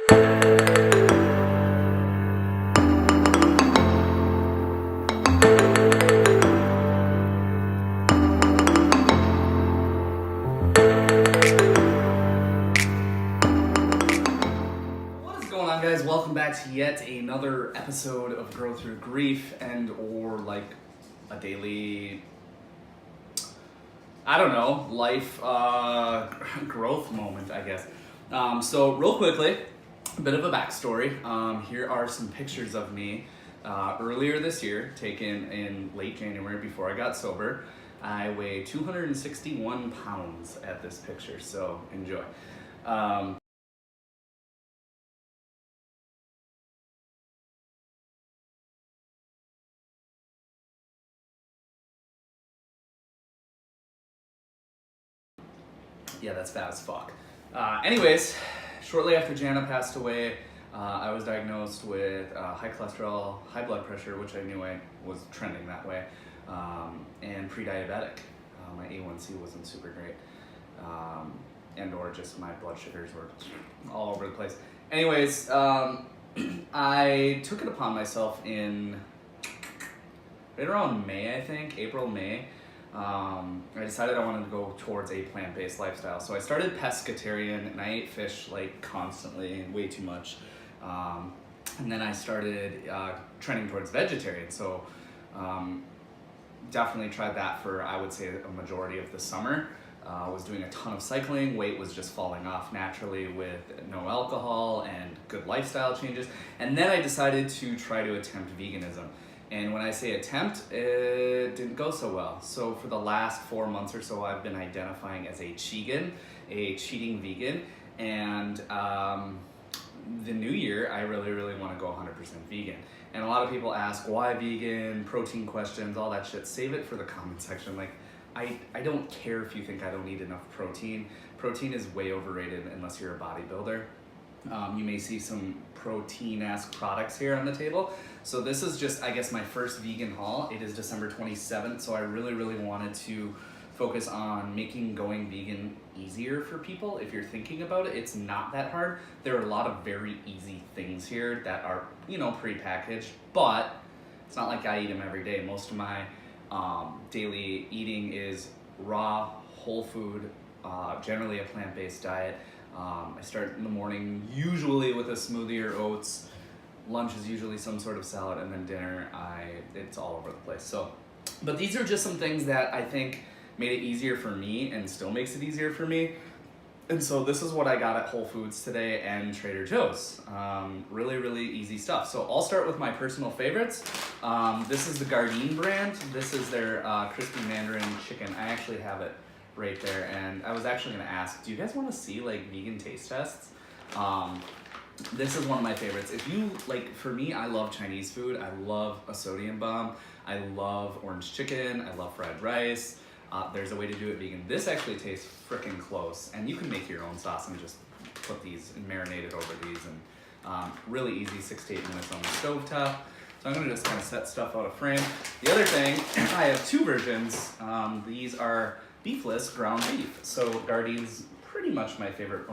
Guys, welcome back to yet another episode of Grow Through Grief and or like a daily, I don't know, life growth moment, I guess. So real quickly, a bit of a backstory. Here are some pictures of me earlier this year, taken in late January before I got sober. I weigh 261 pounds at this picture, so enjoy. Yeah, that's fat as fuck. Anyways, shortly after Jana passed away, I was diagnosed with high cholesterol, high blood pressure, which I knew I was trending that way, and pre-diabetic. My A1C wasn't super great, and or just my blood sugars were all over the place. Anyways, I took it upon myself in right around May, I think, April, May. I decided I wanted to go towards a plant-based lifestyle. So I started pescatarian and I ate fish like constantly, way too much. And then I started trending towards vegetarian. So definitely tried that for, I would say, a majority of the summer. Was doing a ton of cycling, weight was just falling off naturally with no alcohol and good lifestyle changes. And then I decided to try to attempt veganism. And when I say attempt, it didn't go so well. So for the last 4 months or so, I've been identifying as a chegan, a cheating vegan. And the new year, I really want to go 100% vegan. And a lot of people ask, why vegan, protein questions, all that shit. Save it for the comment section. Like, I don't care if you think I don't eat enough protein. Protein is way overrated unless you're a bodybuilder. You may see some protein-esque products here on the table. So this is just, I guess, my first vegan haul. It is December 27th, so I really wanted to focus on making going vegan easier for people. If you're thinking about it, it's not that hard. There are a lot of very easy things here that are, pre-packaged, but it's not like I eat them every day. Most of my daily eating is raw, whole food, generally a plant-based diet. I start in the morning usually with a smoothie or oats. Lunch is usually some sort of salad, and then dinner, it's all over the place. So, but these are just some things that I think made it easier for me and still makes it easier for me. And so this is what I got at Whole Foods today and Trader Joe's. Really easy stuff. So I'll start with my personal favorites. This is the Gardein brand. This is their crispy mandarin chicken. I actually have it right there, and I was actually gonna ask, do you guys want to see like vegan taste tests? This is one of my favorites. If you like, for me, I love Chinese food. I love a sodium bomb. I love orange chicken. I love fried rice. There's a way to do it vegan. This actually tastes freaking close, and you can make your own sauce and just put these and marinate it over these, and really easy, 6 to 8 minutes on the stovetop. So I'm gonna just kind of set stuff out of frame. The other thing, I have 2 versions. These are beefless ground beef. So Gardein's pretty much my favorite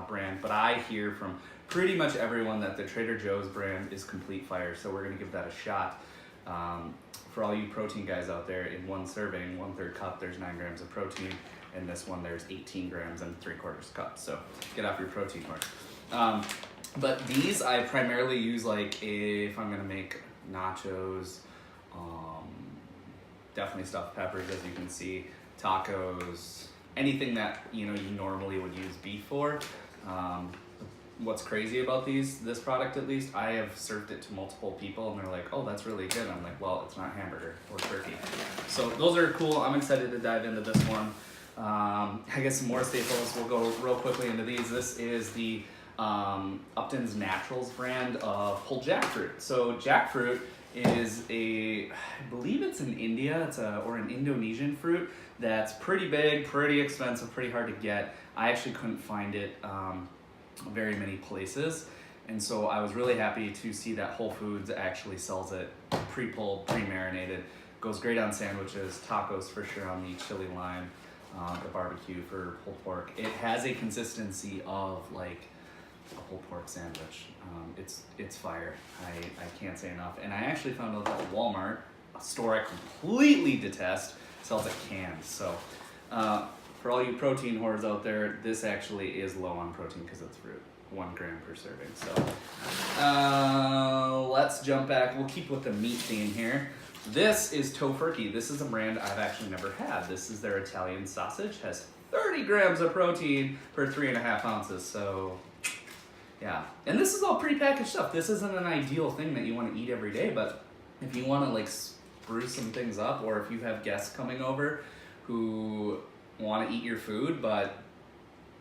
brand, but I hear from pretty much everyone that the Trader Joe's brand is complete fire. So we're gonna give that a shot. For all you protein guys out there, in one serving, 1/3 cup, there's 9 grams of protein. In this one, there's 18 grams and 3/4 cup. So get off your protein mark. But these I primarily use like if I'm gonna make nachos, definitely stuffed peppers, as you can see, tacos, anything that you normally would use beef for. What's crazy about this product at least, I have served it to multiple people and they're like, oh, that's really good. I'm like, well, it's not hamburger or turkey. So those are cool. I'm excited to dive into this one. I guess some more staples. We'll go real quickly into these. This is the Upton's Naturals brand of whole jackfruit. So jackfruit is I believe it's in India, or an Indonesian fruit that's pretty big, pretty expensive, pretty hard to get. I actually couldn't find it very many places, and so I was really happy to see that Whole Foods actually sells it pre-pulled, pre-marinated. Goes great on sandwiches, tacos for sure on the chili lime, the barbecue for pulled pork. It has a consistency of like a whole pork sandwich. It's fire. I can't say enough. And I actually found out that Walmart, a store I completely detest, sells it canned. So for all you protein whores out there, this actually is low on protein because it's fruit. 1 gram per serving. So let's jump back. We'll keep with the meat theme here. This is Tofurkey. This is a brand I've actually never had. This is their Italian sausage. Has 30 grams of protein per 3.5 ounces. So yeah, and this is all prepackaged stuff. This isn't an ideal thing that you want to eat every day, but if you want to like spruce some things up, or if you have guests coming over who want to eat your food but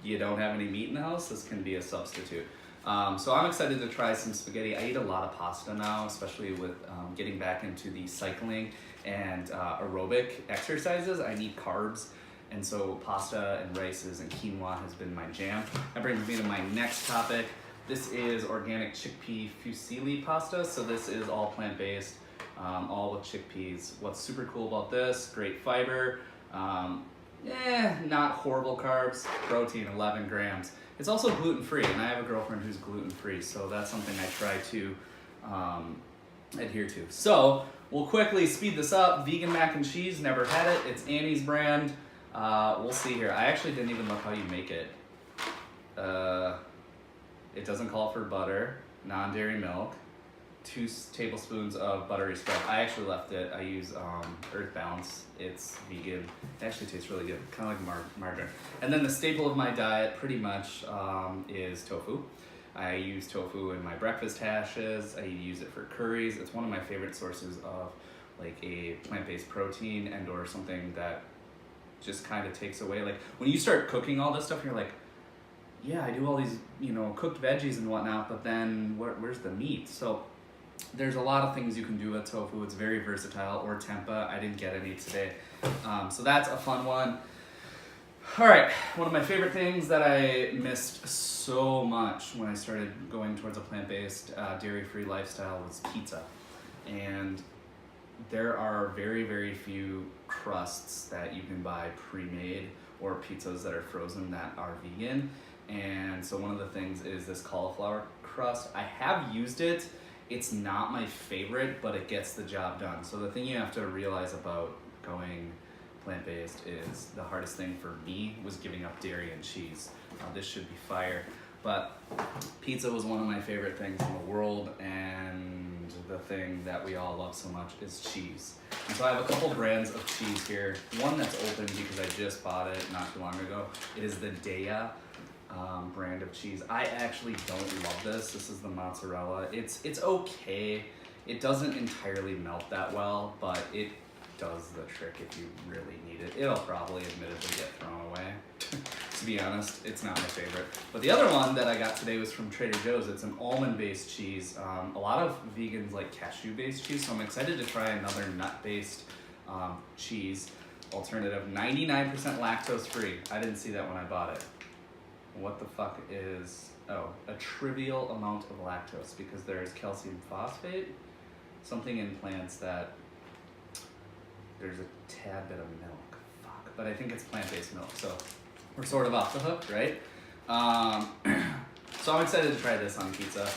you don't have any meat in the house, this can be a substitute. So I'm excited to try some spaghetti. I eat a lot of pasta now, especially with getting back into the cycling and aerobic exercises. I need carbs, and so pasta and rices and quinoa has been my jam. That brings me to my next topic. This is organic chickpea fusilli pasta. So this is all plant-based, all with chickpeas. What's super cool about this, great fiber, not horrible carbs, protein 11 grams. It's also gluten-free, and I have a girlfriend who's gluten-free, so that's something I try to adhere to. So we'll quickly speed this up. Vegan mac and cheese, never had it. It's Annie's brand. We'll see here. I actually didn't even look how you make it. It doesn't call for butter, non-dairy milk, 2 tablespoons of buttery spread. I actually left it. I use Earth Balance. It's vegan. It actually tastes really good, kind of like margarine. And then the staple of my diet pretty much is tofu. I use tofu in my breakfast hashes. I use it for curries. It's one of my favorite sources of like a plant-based protein and or something that just kind of takes away. Like when you start cooking all this stuff, you're like, yeah, I do all these, cooked veggies and whatnot, but then where's the meat? So there's a lot of things you can do with tofu. It's very versatile, or tempeh. I didn't get any today. So that's a fun one. All right, one of my favorite things that I missed so much when I started going towards a plant-based, dairy-free lifestyle was pizza. And there are very, very few crusts that you can buy pre-made or pizzas that are frozen that are vegan. And so one of the things is this cauliflower crust. I have used it. It's not my favorite, but it gets the job done. So the thing you have to realize about going plant-based is the hardest thing for me was giving up dairy and cheese. This should be fire. But pizza was one of my favorite things in the world, and the thing that we all love so much is cheese. And so I have a couple brands of cheese here. One that's open because I just bought it not too long ago. It is the Daiya brand of cheese. I actually don't love this. This is the mozzarella. It's okay. It doesn't entirely melt that well, but it does the trick if you really need it. It'll probably admittedly get thrown away. To be honest, it's not my favorite. But the other one that I got today was from Trader Joe's. It's an almond-based cheese. A lot of vegans like cashew-based cheese, so I'm excited to try another nut-based cheese alternative. 99% lactose-free. I didn't see that when I bought it. What the fuck is, a trivial amount of lactose, because there's calcium phosphate, something in plants that there's a tad bit of milk. Fuck. But I think it's plant-based milk, so we're sort of off the hook, right? So I'm excited to try this on pizza.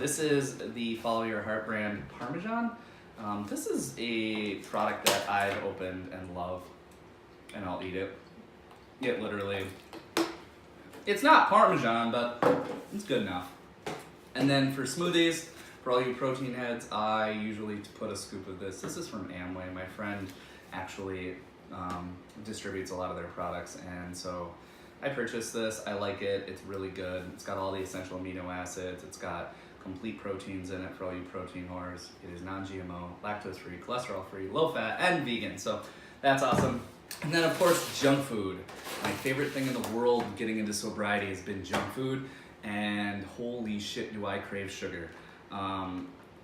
This is the Follow Your Heart brand Parmesan. This is a product that I've opened and love, and I'll eat it. It literally, it's not Parmesan, but it's good enough. And then for smoothies, for all you protein heads, I usually put a scoop of this. This is from Amway. My friend actually distributes a lot of their products, and so I purchased this. I like it. It's really good. It's got all the essential amino acids. It's got complete proteins in it for all you protein whores. It is non-GMO, lactose-free, cholesterol-free, low-fat, and vegan. So that's awesome. And then, of course, junk food. My favorite thing in the world getting into sobriety has been junk food, and holy shit do I crave sugar.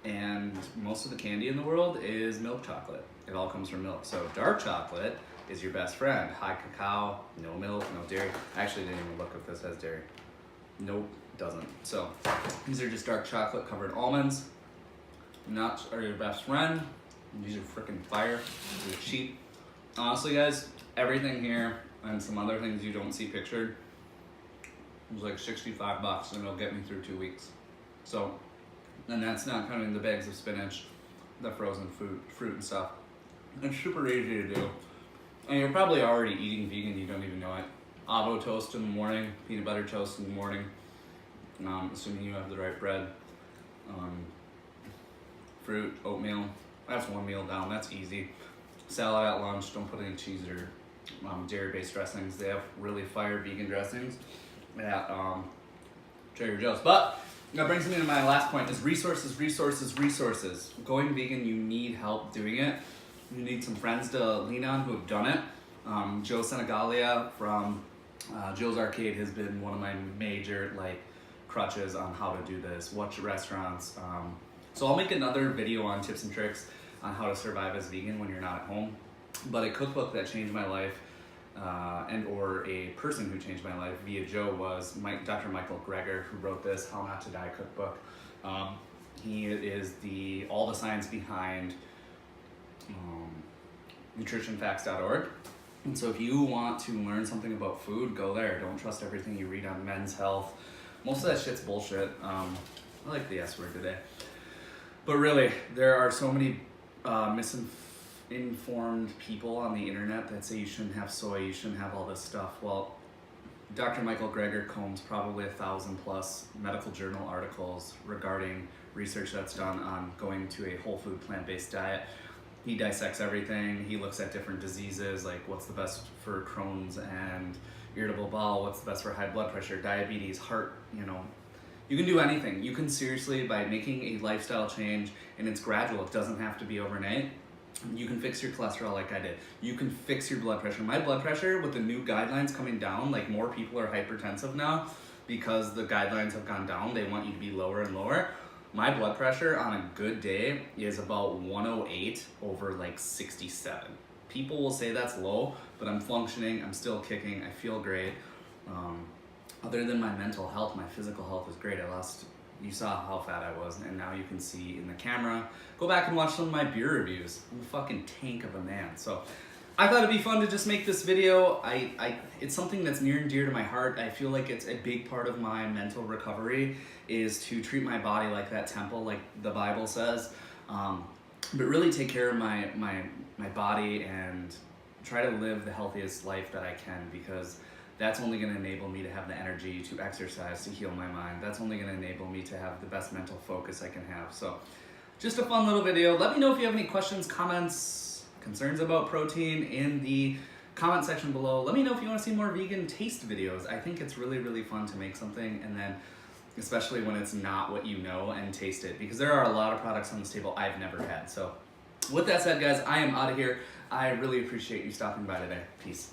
And most of the candy in the world is milk chocolate. It all comes from milk. So dark chocolate is your best friend. High cacao, no milk, no dairy. I actually didn't even look if this has dairy. Nope, doesn't. So these are just dark chocolate covered almonds. Nuts are your best friend. These are freaking fire. These are cheap. Honestly, guys, everything here and some other things you don't see pictured It was like 65 bucks and it'll get me through 2 weeks. So, and that's not counting the bags of spinach, the frozen fruit and stuff. It's super easy to do. And you're probably already eating vegan, you don't even know it. Avocado toast in the morning, peanut butter toast in the morning, assuming you have the right bread. Fruit, oatmeal, that's one meal down, that's easy. Salad at lunch, don't put any cheese or dairy-based dressings. They have really fire vegan dressings at Trader Joe's. But that brings me to my last point is resources. Going vegan, you need help doing it. You need some friends to lean on who have done it. Joe Senegalia from Joe's Arcade has been one of my major crutches on how to do this. Watch restaurants. So I'll make another video on tips and tricks on how to survive as vegan when you're not at home. But a cookbook that changed my life and or a person who changed my life via Joe was Dr. Michael Greger, who wrote this How Not to Die cookbook. He is all the science behind nutritionfacts.org. And so if you want to learn something about food, go there. Don't trust everything you read on Men's Health. Most of that shit's bullshit. I like the S word today. But really, there are so many misinformed people on the internet that say you shouldn't have soy, you shouldn't have all this stuff. Well, Dr. Michael Greger combs probably 1,000+ medical journal articles regarding research that's done on going to a whole food plant-based diet. He dissects everything. He looks at different diseases, like what's the best for Crohn's and irritable bowel, what's the best for high blood pressure, diabetes, heart, You can do anything. You can seriously, by making a lifestyle change, and it's gradual, it doesn't have to be overnight, you can fix your cholesterol like I did. You can fix your blood pressure. My blood pressure, with the new guidelines coming down, more people are hypertensive now because the guidelines have gone down. They want you to be lower and lower. My blood pressure on a good day is about 108 over 67. People will say that's low, but I'm functioning, I'm still kicking, I feel great. Other than my mental health, my physical health is great. You saw how fat I was, and now you can see in the camera. Go back and watch some of my beer reviews. I'm a fucking tank of a man. So I thought it'd be fun to just make this video. It's something that's near and dear to my heart. I feel like it's a big part of my mental recovery is to treat my body like that temple, like the Bible says. But really take care of my body and try to live the healthiest life that I can, because that's only going to enable me to have the energy to exercise, to heal my mind. That's only going to enable me to have the best mental focus I can have. So just a fun little video. Let me know if you have any questions, comments, concerns about protein in the comment section below. Let me know if you want to see more vegan taste videos. I think it's really, really fun to make something, and then especially when it's not what you know, and taste it, because there are a lot of products on this table I've never had. So with that said, guys, I am out of here. I really appreciate you stopping by today. Peace.